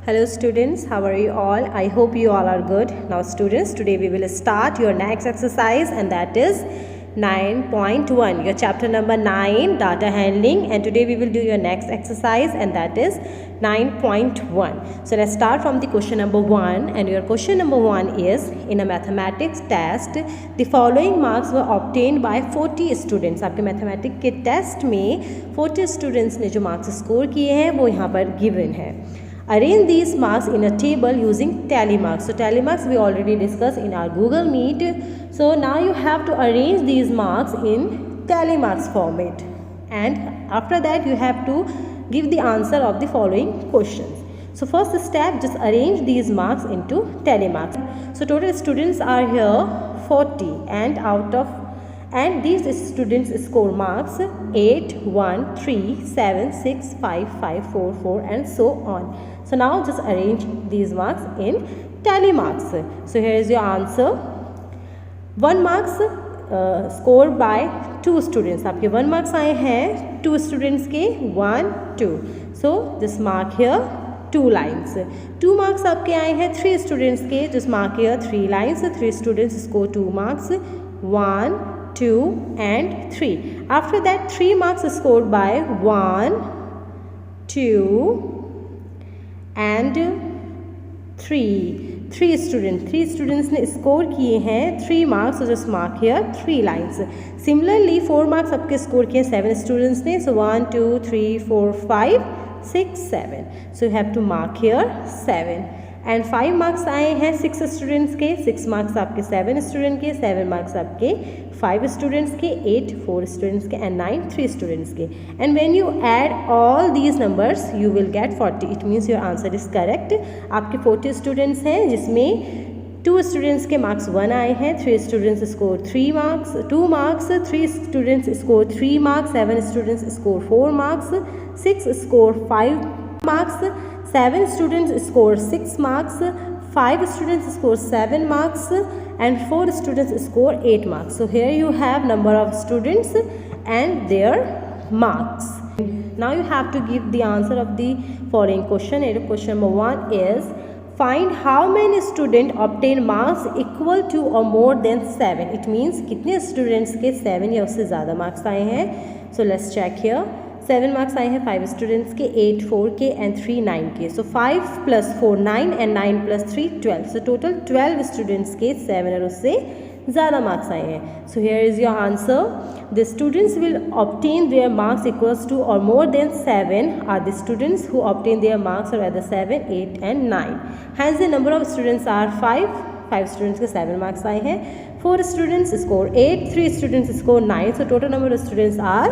Hello students, how are you all? I hope you all are good. Now students, today we will start your next exercise, and that is 9.1, your chapter number 9, data handling, and today we will do your next exercise, and that is 9.1. So let's start from the question number 1, and your question number 1 is, in a mathematics test the following marks were obtained by 40 students. आपके mathematics के test में 40 students ने जो marks score किए हैं वो यहाँ पर गिवन है. Arrange these marks in a table using tally marks. So tally marks we already discussed in our Google Meet. So now you have to arrange these marks in tally marks format, and after that you have to give the answer of the following questions. So first step, just arrange these marks into tally marks. So total students are here 40, and these students score marks 8, 1, 3, 7, 6, 5, 5, 4, 4 and so on. So now just arrange these marks in tally marks. So here is your answer. 1 marks scored by 2 students. आपके 1 marks आए हैं 2 students के 1, 2. So just mark here 2 lines. 2 marks आपके आए हैं 3 students के. Just mark here 3 lines. 3 students score 2 marks. 1, 2 and 3. After that 3 marks scored by 1, 2 and 3. 3 students ने score किए हैं 3 marks. So just mark here 3 lines. Similarly 4 marks आपके score किए 7 students ने. So 1, 2, 3, 4, 5, 6, 7. So you have to mark here 7. And 5 marks आए हैं 6 students के. 6 marks आपके 7 स्टूडेंट के. 7 मार्क्स आपके 5 स्टूडेंट्स के. 8 4 स्टूडेंट्स के एंड 9 3 स्टूडेंट्स के. And when you add all these numbers you will get 40. It means your answer is correct. आपके 40 स्टूडेंट्स हैं जिसमें 2 स्टूडेंट्स के मार्क्स 1 आए हैं. 3 students score 3 marks 2 marks. 3 students score 3 marks. 7 students score 4 marks. 6 score 5 marks. 7 students score 6 marks. 5 students score 7 marks and 4 students score 8 marks. So here you have number of students and their marks. Now you have to give the answer of the following question. And question number 1 is, find how many students obtain marks equal to or more than 7. It means कितने students के 7 या उससे ज़्यादा marks आए हैं. So let's check here. 7 marks आए हैं 5 students के. 8 4 के एंड 3 9 के. So 5 + 4 9 and 9 + 3 12. So total 12 students के 7 और उससे ज़्यादा मार्क्स आए हैं. So here is your answer. The students will obtain their marks equals to or more than 7 or the students who obtain their marks are at the 7, 8 and 9. Hence the number of students are 5 students के 7 marks आए हैं. 4 students score 8, 3 students score 9. So total number of students are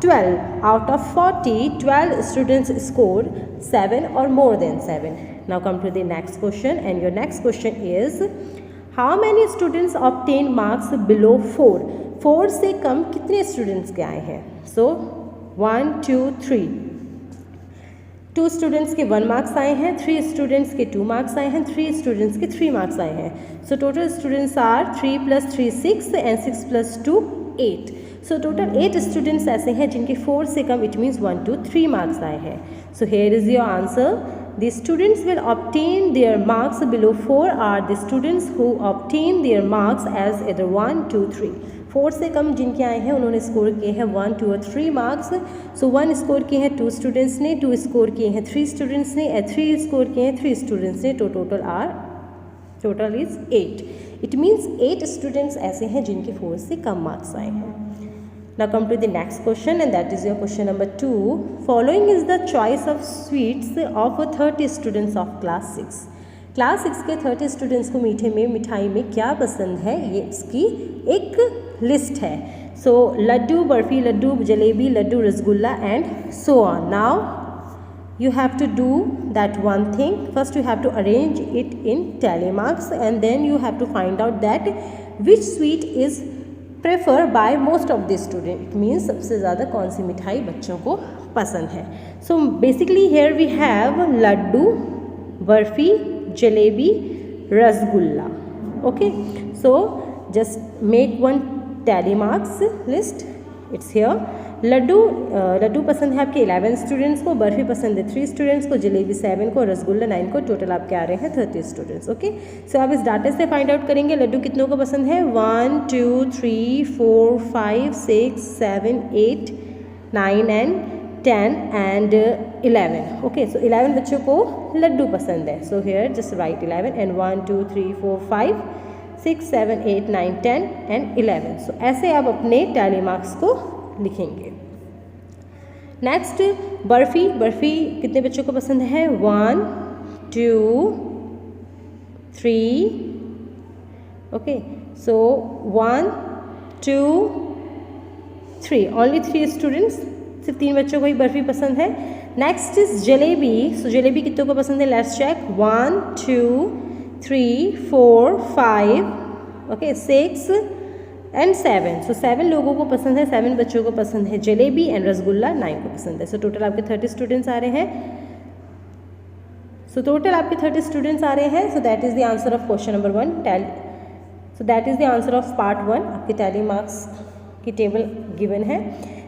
12. Out of 40, 12 students score 7 or more than 7. Now come to the next question, and your next question is, how many students obtain marks below 4? 4 से कम कितने students के आए हैं? So 1, 2, 3. 2 students के 1 marks आए हैं. 3 students के 2 marks आए हैं. 3 स्टूडेंट्स के 3 मार्क्स आए हैं. So total students are 3 + 3 6 and 6 + 2 8. So total 8 students ऐसे हैं जिनके 4 से कम इट मीन्स 1, 2, 3 मार्क्स आए हैं. So here is your answer. The students will obtain their marks below 4 are the students who obtain their marks as either 1, 2, 3. 4 से कम जिनके आए हैं उन्होंने स्कोर किए हैं 1, 2 और 3 मार्क्स. सो 1 स्कोर किए हैं 2 स्टूडेंट्स ने. 2 स्कोर किए हैं 3 स्टूडेंट्स ने. 3 स्कोर किए हैं 3 स्टूडेंट्स ने. तो total is 8. It means 8 students ऐसे हैं जिनके 4 से कम मार्क्स आए हैं. Now come to the next question, and that is your question number 2. Following is the choice of sweets of 30 students of class 6. Class 6 के 30 स्टूडेंट्स को मीठे में मिठाई में क्या पसंद है, ये इसकी एक लिस्ट है. So laddu, barfi, laddu, jalebi, laddu, rasgulla and so on. Now you have to do that one thing. First you have to arrange it in tally marks, and then you have to find out that which sweet is preferred by most of the student. It means सबसे ज़्यादा कौन सी मिठाई बच्चों को पसंद है. So basically here we have laddoo, barfi, jalebi, rasgulla. Okay, so just make one tally marks list it's here. Laddoo पसंद है आपके 11 स्टूडेंट्स को, बर्फ़ी पसंद है 3 स्टूडेंट्स को, जलेबी 7 को, रसगुल्ला 9 को, टोटल आपके आ रहे हैं 30 स्टूडेंट्स। ओके, सो आप इस डाटा से फाइंड आउट करेंगे लड्डू कितनों को पसंद है। 1 2 3 4 5 6 7 8 9 एंड 10 एंड 11। ओके, सो 11 बच्चों को लड्डू पसंद है। So here just right 11 and 1 2 3 4 5 6 7 8 9 10 and 11। सो ऐसे आप अपने टैली मार्क्स को लिखेंगे। नेक्स्ट बर्फ़ी कितने बच्चों को पसंद है। 1 2 3। ओके, सो 1 2 3, ओनली 3 स्टूडेंट्स, सिर्फ 3 बच्चों को ही बर्फ़ी पसंद है। Next is jalebi. So jalebi कितनों को पसंद है, let's check. 1 2 3 4 5 okay 6 and 7। So 7 लोगों को पसंद है, 7 बच्चों को पसंद है जलेबी एंड रसगुल्ला 9 को पसंद है। सो टोटल आपके 30 स्टूडेंट्स आ रहे हैं। सो टोटल आपके 30 स्टूडेंट्स आ रहे हैं। So that is the answer of question number 1 tally. So that is the answer of part 1। आपके टैली मार्क्स की टेबल गिवन है।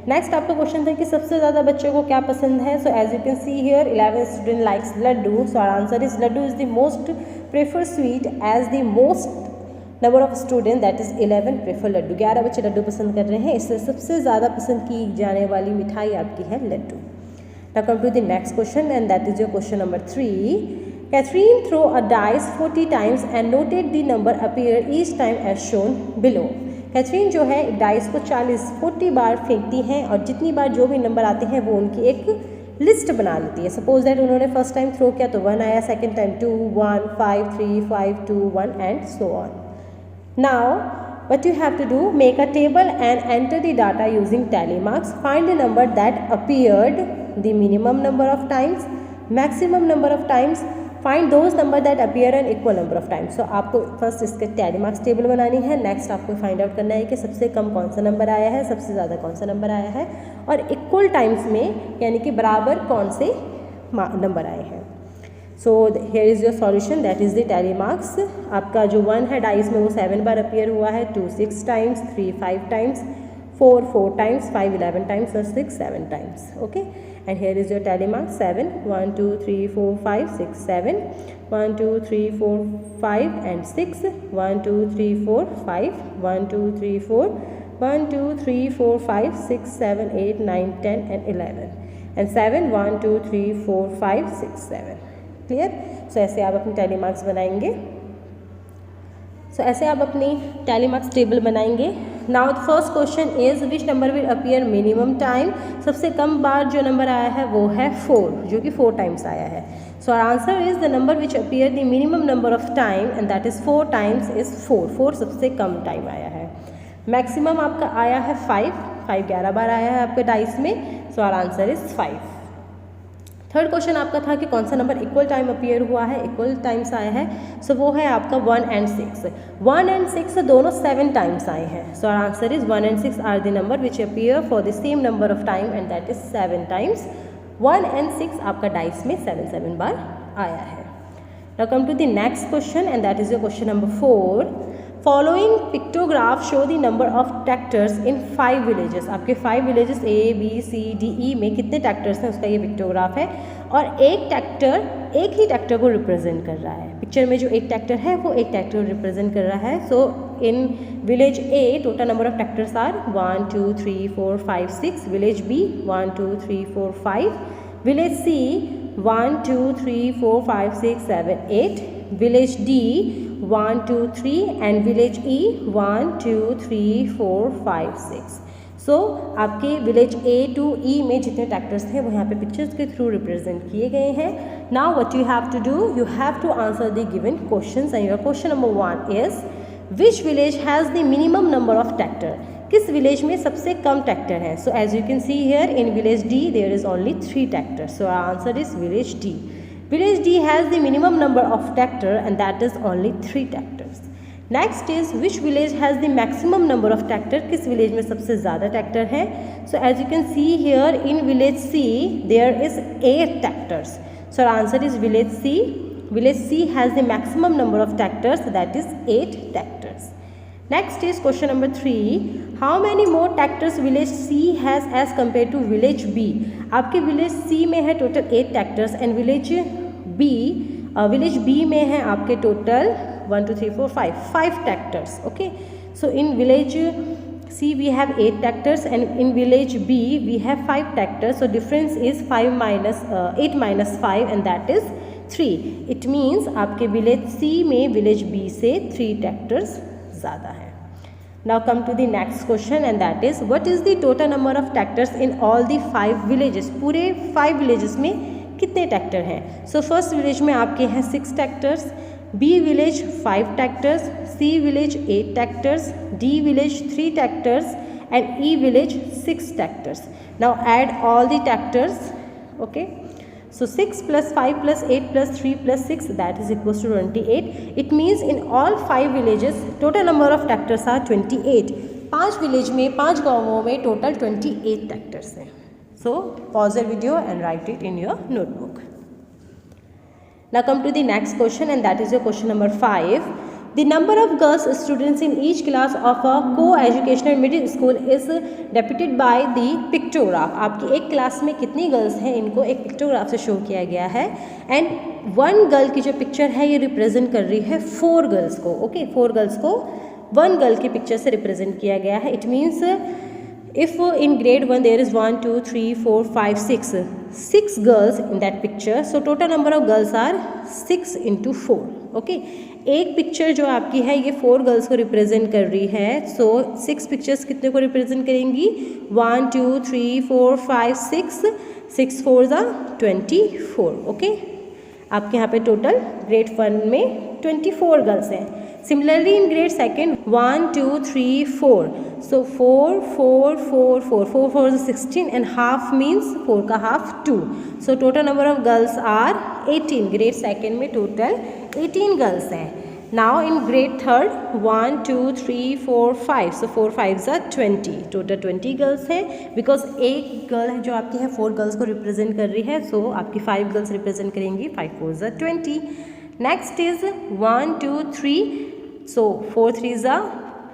नेक्स्ट आपका क्वेश्चन था कि सबसे ज़्यादा बच्चों को क्या पसंद है। So as you can see here 11 student likes laddoo. So our answer is laddoo is the most prefer sweet as the most number of student that is 11 prefer Laddu. 11 बच्चे लड्डू पसंद कर रहे हैं, इससे सबसे ज़्यादा पसंद की जाने वाली मिठाई आपकी है laddoo. Now come to the next question and that is your question number 3। Catherine threw a dice 40 times and noted the number appear each time as shown below. Catherine जो है डाइस को 40 बार फेंकती हैं और जितनी बार जो भी नंबर आते हैं वो उनकी एक लिस्ट बना लेती है। सपोज दैट उन्होंने फर्स्ट टाइम थ्रो किया तो 1 आया, second time 2 1 5 3 5 2 1 and so on. Now what you have to do, make a table and enter the data using tally marks. Find the number that appeared the minimum number of times, maximum number of times. Find those number that appear an equal number of times. So आपको first इसके tally marks table बनानी है। Next आपको find out करना है कि सबसे कम कौन सा नंबर आया है, सबसे ज़्यादा कौन सा नंबर आया है और इक्वल टाइम्स में यानी कि बराबर कौन से नंबर आए हैं। So here is your solution, that is the tally marks. आपका जो 1 है डाइस में वो 7 बार अपीयर हुआ है, 2 6 टाइम्स, 3 5 टाइम्स, 4 4 टाइम्स, 5 11 टाइम्स और 6 7 times. Okay, and hair is your tally marks 7 1 2 3 4 5 6 7 1 2 3 4 5 and 6 1 2 3 4 5 1 2 3 4 1 2 3 4 5 6 7 8 9 10 and 11 and 7 1 2 3 4 5 6 7। Clear. सो ऐसे आप अपनी टैली मार्क्स बनाएंगे। सो ऐसे आप अपनी टैली मार्क्स टेबल बनाएंगे। Now the first question is which number will appear minimum time. सबसे कम बार जो नंबर आया है वो है 4, जो कि 4 टाइम्स आया है। So our answer is the number which appear the minimum number of time and that is 4 times is 4। 4 सबसे कम टाइम आया है। मैक्सिमम आपका आया है 5 11 बार आया है आपके डाइस में। So our answer is 5। Third question आपका था कि कौन सा नंबर इक्वल टाइम अपीयर हुआ है, इक्वल टाइम्स आया है। सो वो है आपका 1 एंड 6। 1 एंड 6 दोनों 7 टाइम्स आए हैं। So our answer is 1 and 6 are the number which appear for the same number of time and that is 7 times. 1 and 6 आपका डाइस में 7 बार आया है। Now come to the next question and that is your question number 4। Following pictograph show the number of tractors in 5 villages. आपके 5 villages A B C D E में कितने tractors हैं उसका ये पिक्टोग्राफ है और एक ही ट्रैक्टर को रिप्रेजेंट कर रहा है। पिक्चर में जो एक ट्रैक्टर है वो एक ट्रैक्टर को रिप्रेजेंट कर रहा है। So in village A total number of tractors are 1 2 3 4 5 6। Village B 1 2 3 4 5। Village C 1 2 3 4 5 6 7 8। Village D 1 2 3 and village E 1 2 3 4 5 6। So आपके विलेज A to E में जितने ट्रैक्टर्स थे वो यहाँ पे पिक्चर्स के थ्रू रिप्रेजेंट किए गए हैं। Now what you have to do, you have to answer the given questions and your question number 1 is which village has the minimum number of tractor. किस विलेज में सबसे कम ट्रैक्टर हैं। So as you can see here in village D there is only 3 tractors. So our answer is village D। Village D has the minimum number of tractor and that is only 3 tractors. Next is which village has the maximum number of tractor. किस village में सबसे ज़्यादा tractor है। So as you can see here in village C there is 8 tractors. So our answer is village C. Village C has the maximum number of tractors, that is 8 tractors. Next is question number 3, how many more tractors village C has as compare to village B. आपके village C में है total 8 tractors and village B में है आपके total 1 2 3 4 5 tractors. Okay, so in village C we have 8 tractors and in village B we have 5 tractors, so difference is 8 minus 5 and that is 3. It means आपके village C में village B से 3 tractors ज़्यादा है। Now come to the next question and that is what is the total number of tractors in all the 5 villages। पूरे 5 villages में कितने tractor हैं। So first village में आपके हैं 6 tractors, B village 5 tractors, C village 8 tractors, D village 3 tractors and E village 6 tractors. Now add all the tractors. Okay, so 6 plus 5 plus 8 plus 3 plus 6 that is equals to 28. It means in all 5 villages total number of tractors are 28. 5 village में 5 गाँवों में total 28 tractors हैं। So pause the video and write it in your notebook. Now come to the next question and that is your question number 5. The number of girls students in each class of a co-educational middle school is depicted by the pictograph. आपकी एक class में कितनी girls हैं इनको एक pictograph से show किया गया है एंड 1 गर्ल की जो पिक्चर है ये रिप्रेजेंट कर रही है 4 गर्ल्स को। ओके, 4 गर्ल्स को 1 गर्ल की पिक्चर से रिप्रेजेंट किया गया है। It means if in grade 1 there is 1 2 3 4 5 6 girls in that picture, so total number of girls are 6 into 4. okay, एक पिक्चर जो आपकी है ये 4 गर्ल्स को रिप्रेजेंट कर रही है। सो 6 पिक्चर्स कितने को रिप्रेजेंट करेंगी 1 2 3 4 5 6 4 ज़ा 24। ओके, आपके यहाँ पे टोटल ग्रेड 1 में 24 गर्ल्स हैं। Similarly in grade 2 1 2 3 4, so 4 4 4 4 4 4 is 16 and half means 4 का half 2, so total number of girls are 18। grade 2 में total 18 girls हैं। Now in grade 3 1 2 3 4 5, so 4 5 are 20, total 20 girls हैं because एक गर्ल है जो आपकी है 4 गर्ल्स को रिप्रेजेंट कर रही है, so आपकी 5 गर्ल्स रिप्रेजेंट करेंगी 5 4 are 20। Next is 1 2 3, so 4 3s are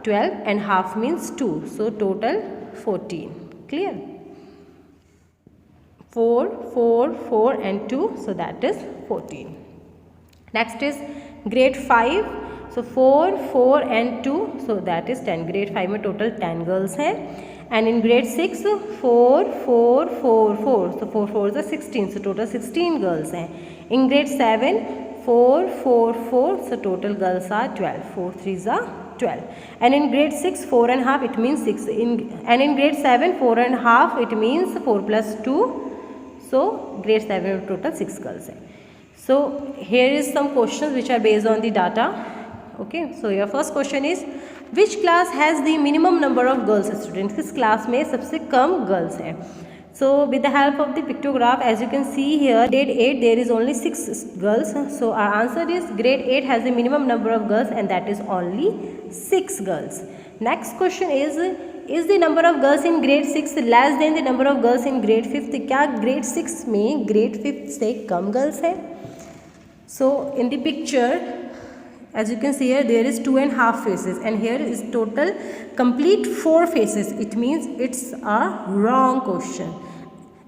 12 and half means 2, so total 14। clear, 4 4 4 and 2, so that is 14। next is grade 5, so 4 4 and 2, so that is 10। grade 5 में total 10 girls हैं and in grade 6 4 4 4 4, so 4 4 is 16, so total 16 girls हैं। in grade 7 4 4 4, so total girls are 12, 4 3s are 12 and in grade 6 4 and half it means 6 and in grade 7 4 and half it means 4 plus 2, so grade 7 total 6 girls hai। so here is some questions which are based on the data। okay, so your first question is which class has the minimum number of girls students, किस class में सबसे कम girls हैं। So with the help of the pictograph as you can see here grade 8 there is only 6 girls, so our answer is grade 8 has the minimum number of girls and that is only 6 girls। next question is the number of girls in grade 6 less than the number of girls in grade 5th, क्या grade 6 में grade 5th से कम girls है। so in the picture as you can see here there is 2.5 faces and here is total complete 4 faces, it means it's a wrong question,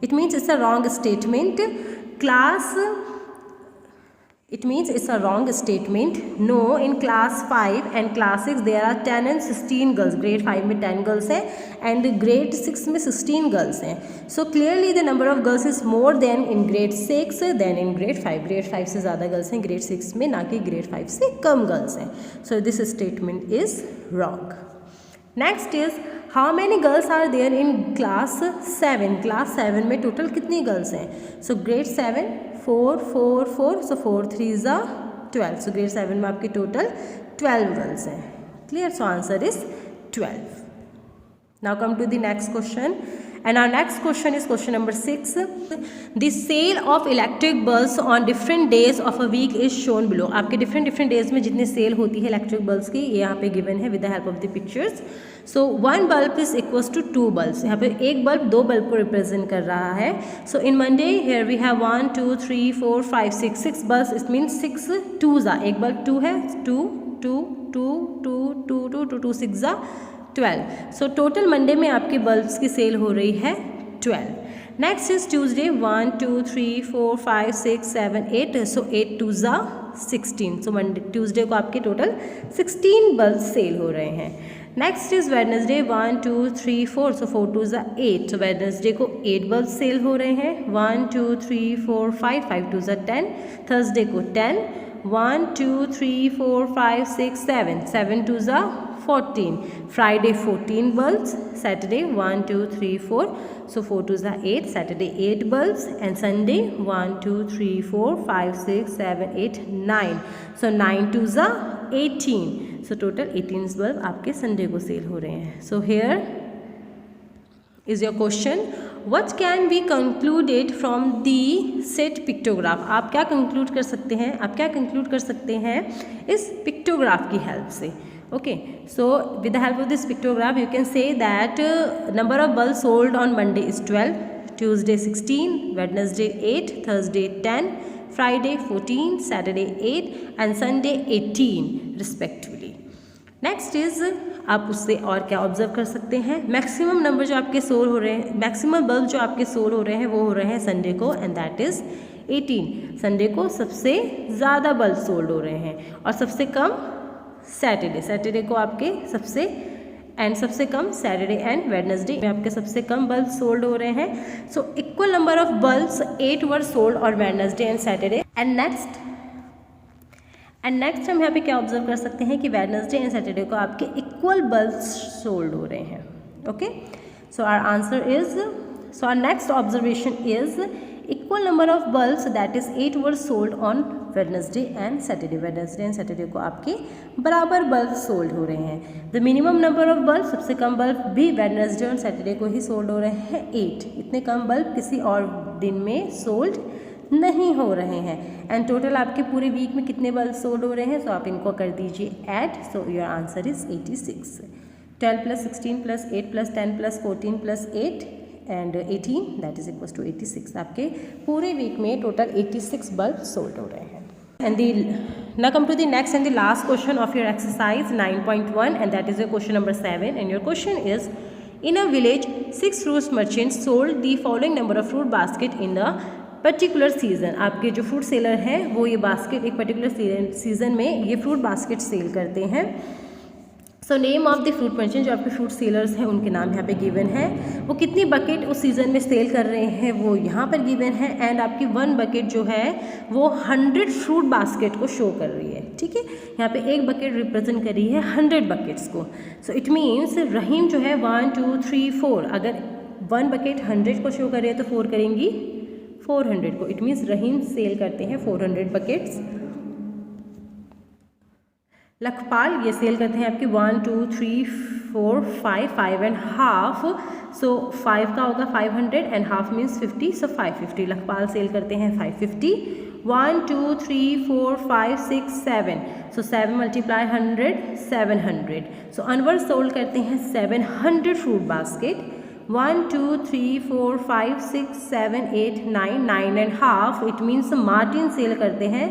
it means it's a wrong statement। class, it means it's a wrong statement। no, in class 5 and class 6 there are 10 and 16 girls, grade 5 में 10 girls हैं and grade 6 में 16 girls हैं, so clearly the number of girls is more than in grade 6 than in grade 5। grade 5 से ज़्यादा girls हैं grade 6 में, ना कि grade 5 से कम girls हैं, so this statement is wrong। next is how many girls are there in class 7, class 7 में total कितनी girls हैं। so grade 7 4 4 4, so 4 3s are 12, so grade 7 में आपकी total 12 girls हैं। clear, so answer is 12। now come to the next question and our next question is question number 6। the sale of electric bulbs on different days of a week is shown below। आपके different days में जितने cell होती है electric bulbs की ये यहाँ पे given है with the help of the pictures। so 1 bulb is equals to 2 bulbs, यहाँ पे एक बल्ब 2 बल्ब को रिप्रेजेंट कर रहा है। so in Monday here we have 1 2 3 4 5 6 bulbs, it means 6 2s are, एक बल्ब 2 है 2 2 2 2 2 2 2 2 6 ज़ा 12. सो टोटल मंडे में आपके बल्ब्स की सेल हो रही है 12. Next is Tuesday 1 2 3 4 5 6 7 8. सो 8 2 ज़ा 16. सो मंडे ट्यूसडे को आपके टोटल 16 बल्ब सेल हो रहे हैं. Next is Wednesday 1 2 3 4. सो 4 2 ज़ा 8. सो वेडनेसडे को 8 बल्ब सेल हो रहे हैं. 1 2 3 4 5 5 2 ज़ा 10. थर्सडे को 10. 1 2 3 4 5 6 7 7 2 ज़ा 14. Friday 14 bulbs. सैटरडे 1 2 3 4. सो 4 2 ज़ा 8. Saturday 8 bulbs. And Sunday 1 2 3 4 5 6 7 8 9. सो 9 2 ज़ा 18. सो टोटल 18 बल्ब आपके संडे को सेल हो रहे हैं. So here is your question, what can be concluded from the set pictograph. आप क्या कंक्लूड कर सकते हैं, आप क्या कंक्लूड कर सकते हैं इस पिक्टोग्राफ की हेल्प से. Okay, so with the help of this pictograph you can say that number of bulbs sold on Monday is 12, Tuesday 16, Wednesday 8, Thursday 10, Friday 14, Saturday 8 and Sunday 18 respectively. Next is आप उससे और क्या observe कर सकते हैं, maximum number जो आपके soul हो रहे हैं, मैक्सिमम बल्ब जो आपके सोल हो रहे हैं वो हो रहे हैं संडे को एंड दैट इज़ 18. संडे को सबसे ज़्यादा बल्ब सोल्ड हो रहे हैं और सबसे कम सैटरडे को आपके सबसे कम सैटरडे एंड वेडनेसडे में आपके सबसे कम बल्ब सोल्ड हो रहे हैं. So equal number of bulbs 8 were sold और Wednesday and Saturday. And next हम यहाँ पे क्या ऑब्जर्व कर सकते हैं कि वेडनेसडे एंड सैटरडे को आपके इक्वल बल्ब्स सोल्ड हो रहे हैं. Okay, so our answer is, so our next observation is equal number of bulbs that is 8 were sold on Wednesday and Saturday. Wednesday and Saturday को आपके बराबर bulb sold हो रहे हैं. The minimum number of bulb, सबसे कम bulb भी Wednesday और सैटरडे को ही सोल्ड हो रहे हैं 8. इतने कम बल्ब किसी और दिन में सोल्ड नहीं हो रहे हैं. एंड टोटल आपके पूरे वीक में कितने बल्ब सोल्ड हो रहे हैं, सो आप इनको कर दीजिए add. So your answer is 86. 12 + 16 + 8 + 10 + 14 + 8 and 18 that is equals to 86. आपके पूरे वीक में टोटल 86 बल्ब सोल्ड हो रहे हैं. And now come to the next and the last question of your exercise 9.1 and that is your question number 7 and your question is, in a village 6 fruit merchants sold the following number of fruit basket in a particular season. आपके जो fruit seller हैं वो ये basket एक particular season में ये fruit basket cell करते हैं. So name of the fruit merchant, जो आपके फ्रूट सेलर्स हैं उनके नाम यहाँ पे गिवन है. वो कितनी बकेट उस सीज़न में सेल कर रहे हैं वो यहाँ पर गिवन है. एंड आपकी 1 बकेट जो है वो 100 फ्रूट बास्केट को शो कर रही है. ठीक है, यहाँ पे एक बकेट रिप्रेजेंट कर रही है 100 बकेट्स को. सो इट मीन्स रहीम जो है 1 2 3 4, अगर 1 बकेट 100 को शो कर रही है तो 4 करेंगी 400 को. इट मीन्स रहीम सेल करते हैं 400 बकेट्स. लखपाल ये सेल करते हैं आपकी 1 2 3 4 5 5 एंड हाफ. सो 5 का होगा 500 and half means 50. So 550 Lakhpal sell करते हैं 550. 1 2 3 4 5 6 7. सो 7 × 100 700. सो अनवर सोल्ड करते हैं 700 fruit basket. 1 2 3 4 5 6 7 8 9 9 and half. It means Martin sell करते हैं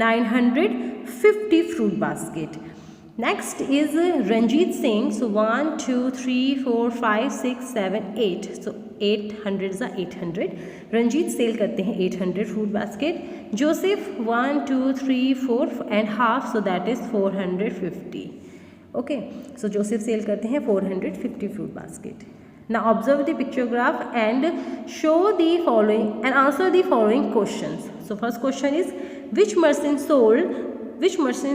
950 fruit basket. Next is Ranjit Singh. So 1 2 3 4 5 6 7 8. So 800 is 800. Ranjit cell करते हैं 800 fruit basket. Joseph 1 2 3 4 and half. So that is 450. Okay. So Joseph cell करते हैं 450 fruit basket. Now observe the pictograph and show the following and answer the following questions. So first question is, which merchant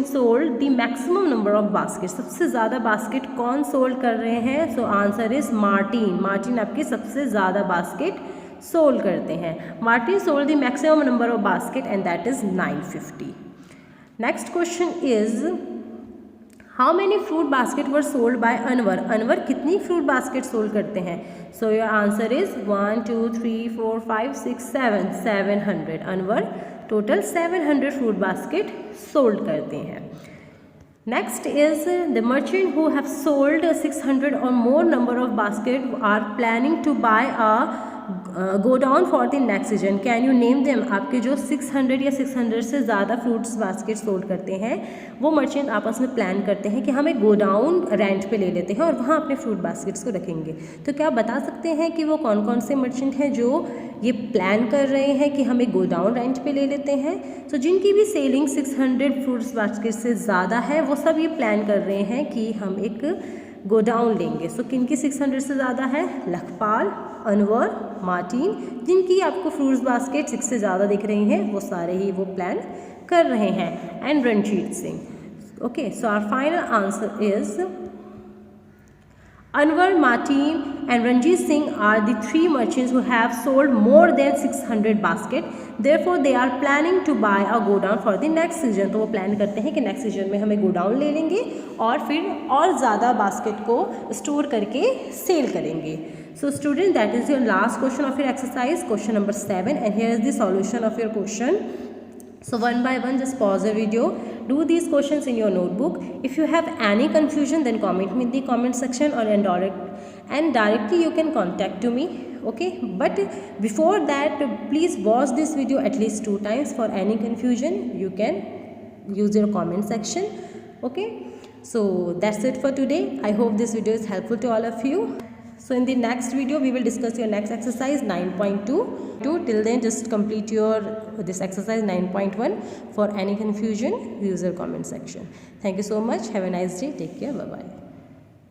sold the maximum number of baskets. सबसे ज़्यादा basket कौन sold कर रहे हैं. So answer is Martin आपके सबसे ज़्यादा basket sold करते हैं. Martin sold the maximum number of basket and that is 950. Next question is, how many fruit basket were sold by Anwar कितनी फ्रूट बास्केट सोल्ड करते हैं. So your answer is 1 2 3 4 5 6 7 700. Anwar total 700 fruit basket sold करते हैं. Next is the merchant who have sold 600 और more number of basket are planning to buy a go down for the next season, can you name them. आपके जो 600 या 600 से ज़्यादा fruits baskets sold करते हैं वो मर्चेंट आपस में प्लान करते हैं कि हम एक गो डाउन रेंट पे ले लेते हैं और वहाँ अपने फ्रूट बास्केट्स को रखेंगे। तो क्या आप बता सकते हैं कि वो कौन कौन से मर्चेंट हैं जो ये प्लान कर रहे हैं कि हम एक गो डाउन रेंट पे ले लेते हैं। तो जिनकी भी सेलिंग 600 फ्रूट्स बास्केट से ज़्यादा है वो सब ये प्लान कर रहे हैं कि हम एक गो डाउन लेंगे। सो किनकी 600 से ज़्यादा है, लखपाल, अनवर, मार्टिन, जिनकी आपको फ्रूट्स बास्केट 6 से ज़्यादा दिख रही हैं वो सारे ही वो प्लान कर रहे हैं, and Ranjit Singh. Okay, so our final answer is Anwar, Martin and Ranjit Singh are the 3 merchants who have sold more than 600 basket. Therefore, they are planning to buy a go down for the next season. तो वो plan करते हैं कि next season में हमें go down ले लेंगे और फिर और ज़्यादा बास्केट को स्टोर करके सेल करेंगे। So student, that is your last question of your exercise, question number 7, and here is the solution of your question. So one by one, just pause the video, do these questions in your notebook. If you have any confusion, then comment me in the comment section, or directly you can contact to me. Okay, but before that, please watch this video at least 2 times. For any confusion, you can use your comment section. Okay, so that's it for today. I hope this video is helpful to all of you. So in the next video we will discuss your next exercise 9.2. Till then, just complete this exercise 9.1. For any confusion, use your comment section. Thank you so much. Have a nice day. Take care. Bye bye.